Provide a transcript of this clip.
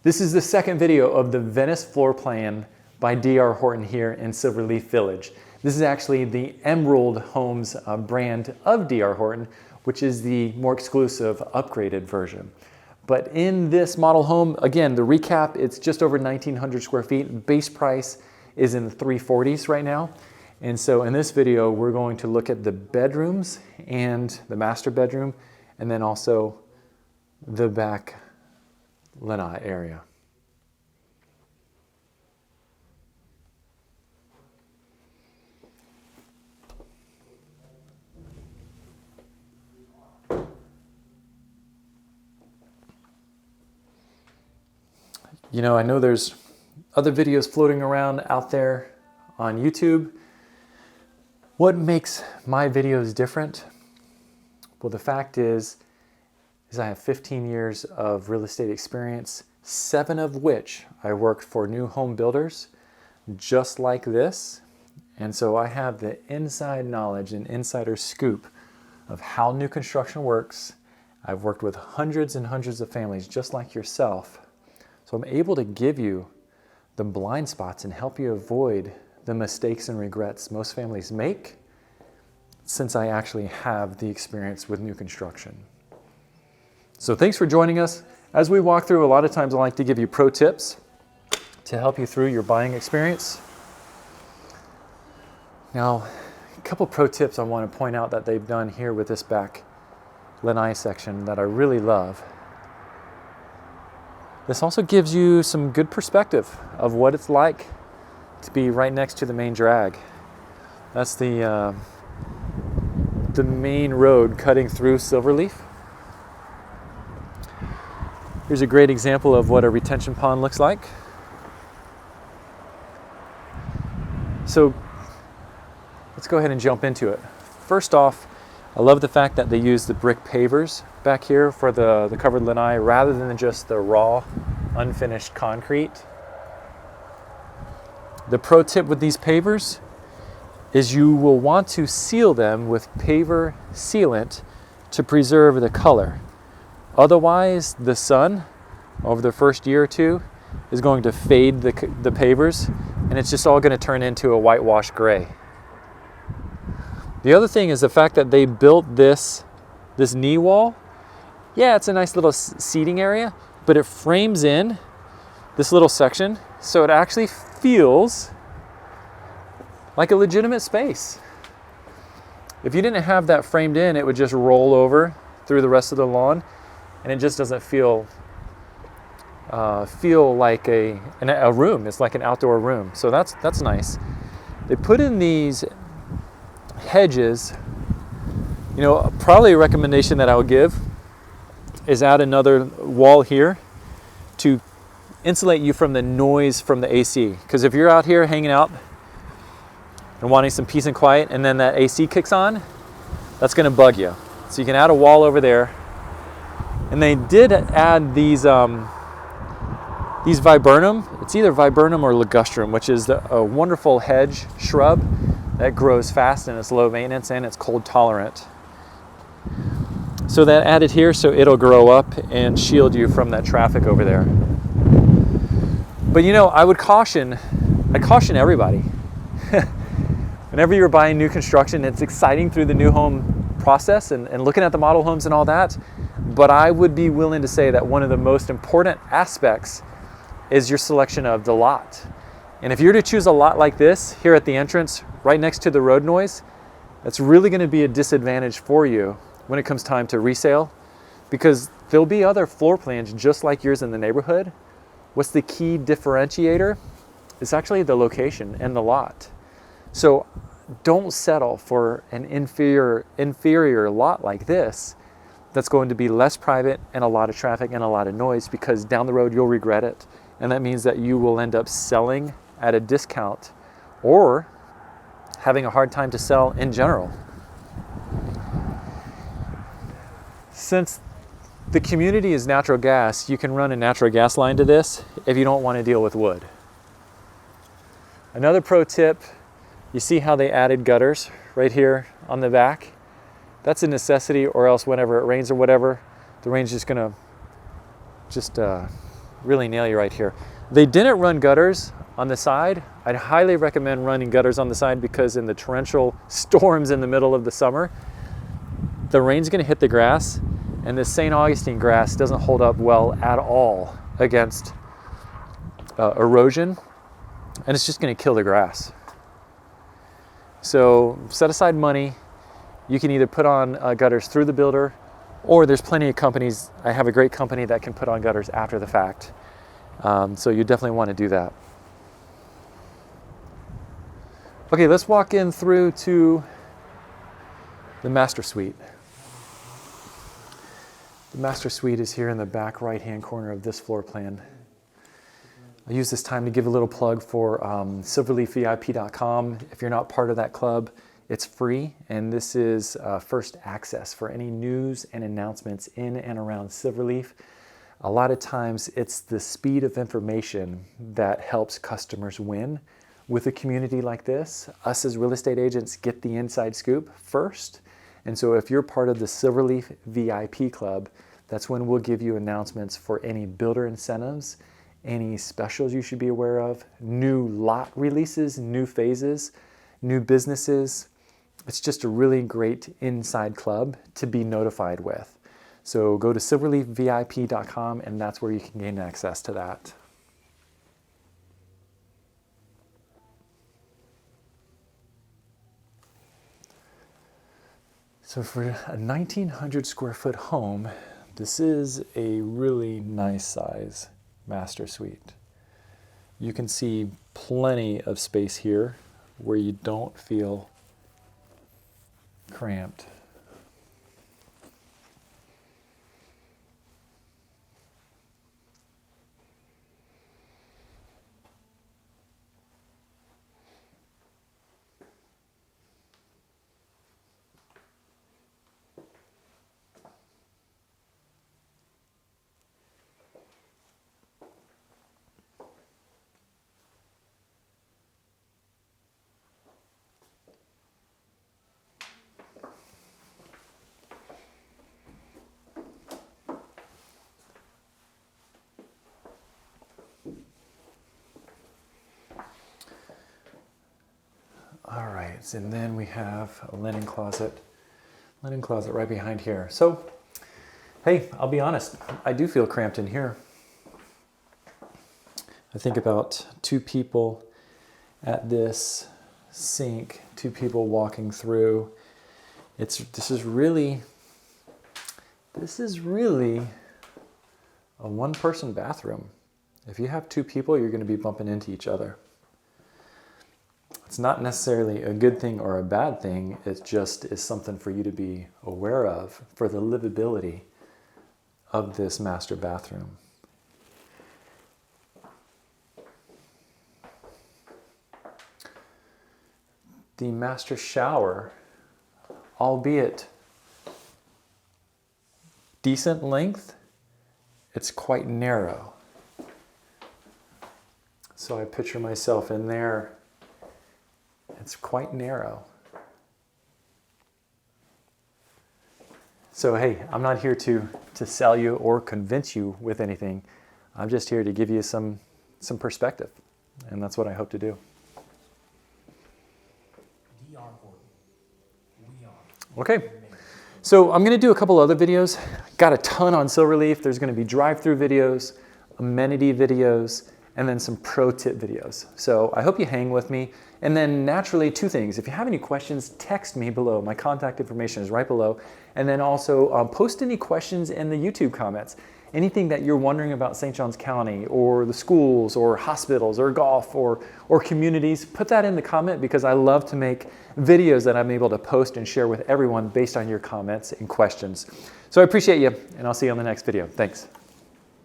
This is the second video of the Venice floor plan by D.R. Horton here in Silverleaf Village. This is actually the Emerald Homes brand of D.R. Horton, which is the more exclusive upgraded version. But in this model home, again, the recap, it's just over 1,900 square feet. Base price is in the 340s right now. And so in this video, we're going to look at the bedrooms and the master bedroom, and then also the back lanai area. You know, I know there's other videos floating around out there on YouTube. What makes my videos different? Well, the fact is I have 15 years of real estate experience, 7 of which I worked for new home builders just like this. And so I have the inside knowledge and insider scoop of how new construction works. I've worked with hundreds and hundreds of families just like yourself. So I'm able to give you the blind spots and help you avoid the mistakes and regrets most families make, since I actually have the experience with new construction. So thanks for joining us. As we walk through, a lot of times I like to give you pro tips to help you through your buying experience. Now, a couple pro tips I want to point out that they've done here with this back lanai section that I really love. This also gives you some good perspective of what it's like to be right next to the main drag. That's the main road cutting through Silverleaf. Here's a great example of what a retention pond looks like. So let's go ahead and jump into it. First off, I love the fact that they use the brick pavers back here for the covered lanai rather than just the raw, unfinished concrete. The pro tip with these pavers is you will want to seal them with paver sealant to preserve the color. Otherwise, the sun over the first year or two is going to fade the pavers, and it's just all going to turn into a whitewash gray. The other thing is the fact that they built this knee wall. Yeah, it's a nice little seating area, but it frames in this little section, so it actually feels like a legitimate space. If you didn't have that framed in, it would just roll over through the rest of the lawn, and it just doesn't feel like a room. It's like an outdoor room. So that's nice. They put in these hedges. You know, probably a recommendation that I would give is add another wall here to insulate you from the noise from the AC. Because if you're out here hanging out and wanting some peace and quiet, and then that AC kicks on, that's going to bug you. So you can add a wall over there. And they did add these viburnum. It's either viburnum or ligustrum, which is a wonderful hedge shrub that grows fast and it's low maintenance and it's cold tolerant. So that added here so it'll grow up and shield you from that traffic over there. But you know, I caution everybody. Whenever you're buying new construction, it's exciting through the new home process and looking at the model homes and all that. But I would be willing to say that one of the most important aspects is your selection of the lot. And if you're to choose a lot like this here at the entrance, right next to the road noise, that's really going to be a disadvantage for you when it comes time to resale, because there'll be other floor plans just like yours in the neighborhood. What's the key differentiator? It's actually the location and the lot. So don't settle for an inferior lot like this that's going to be less private and a lot of traffic and a lot of noise, because down the road you'll regret it. And that means that you will end up selling at a discount or having a hard time to sell in general. Since the community is natural gas, you can run a natural gas line to this if you don't want to deal with wood. Another pro tip, you see how they added gutters right here on the back? That's a necessity, or else whenever it rains or whatever, the rain's just gonna really nail you right here. They didn't run gutters on the side. I'd highly recommend running gutters on the side because in the torrential storms in the middle of the summer, the rain's gonna hit the grass, and this St. Augustine grass doesn't hold up well at all against erosion, and it's just gonna kill the grass. So set aside money. You can either put on gutters through the builder, or there's plenty of companies. I have a great company that can put on gutters after the fact. So you definitely want to do that. Okay, let's walk in through to the master suite. The master suite is here in the back right-hand corner of this floor plan. I use this time to give a little plug for silverleafvip.com. If you're not part of that club, it's free, and this is first access for any news and announcements in and around Silverleaf. A lot of times it's the speed of information that helps customers win. With a community like this, us as real estate agents get the inside scoop first. And so if you're part of the Silverleaf VIP Club, that's when we'll give you announcements for any builder incentives, any specials you should be aware of, new lot releases, new phases, new businesses. It's just a really great inside club to be notified with. So go to silverleafvip.com, and that's where you can gain access to that. So for a 1,900 square foot home, this is a really nice size master suite. You can see plenty of space here where you don't feel cramped. All right, and then we have a linen closet right behind here. So, hey, I'll be honest, I do feel cramped in here. I think about two people at this sink, two people walking through. This is really a one-person bathroom. If you have two people, you're going to be bumping into each other. It's not necessarily a good thing or a bad thing. It just is something for you to be aware of for the livability of this master bathroom. The master shower, albeit decent length, it's quite narrow. So I picture myself in there. It's quite narrow. So hey, I'm not here to sell you or convince you with anything. I'm just here to give you some perspective, and that's what I hope to do. Okay, so I'm going to do a couple other videos. Got a ton on Silverleaf. There's going to be drive-through videos, amenity videos, and then some pro tip videos. So I hope you hang with me. And then naturally, two things. If you have any questions, text me below. My contact information is right below. And then also post any questions in the YouTube comments. Anything that you're wondering about St. Johns County or the schools or hospitals or golf or communities, put that in the comment, because I love to make videos that I'm able to post and share with everyone based on your comments and questions. So I appreciate you, and I'll see you on the next video. Thanks.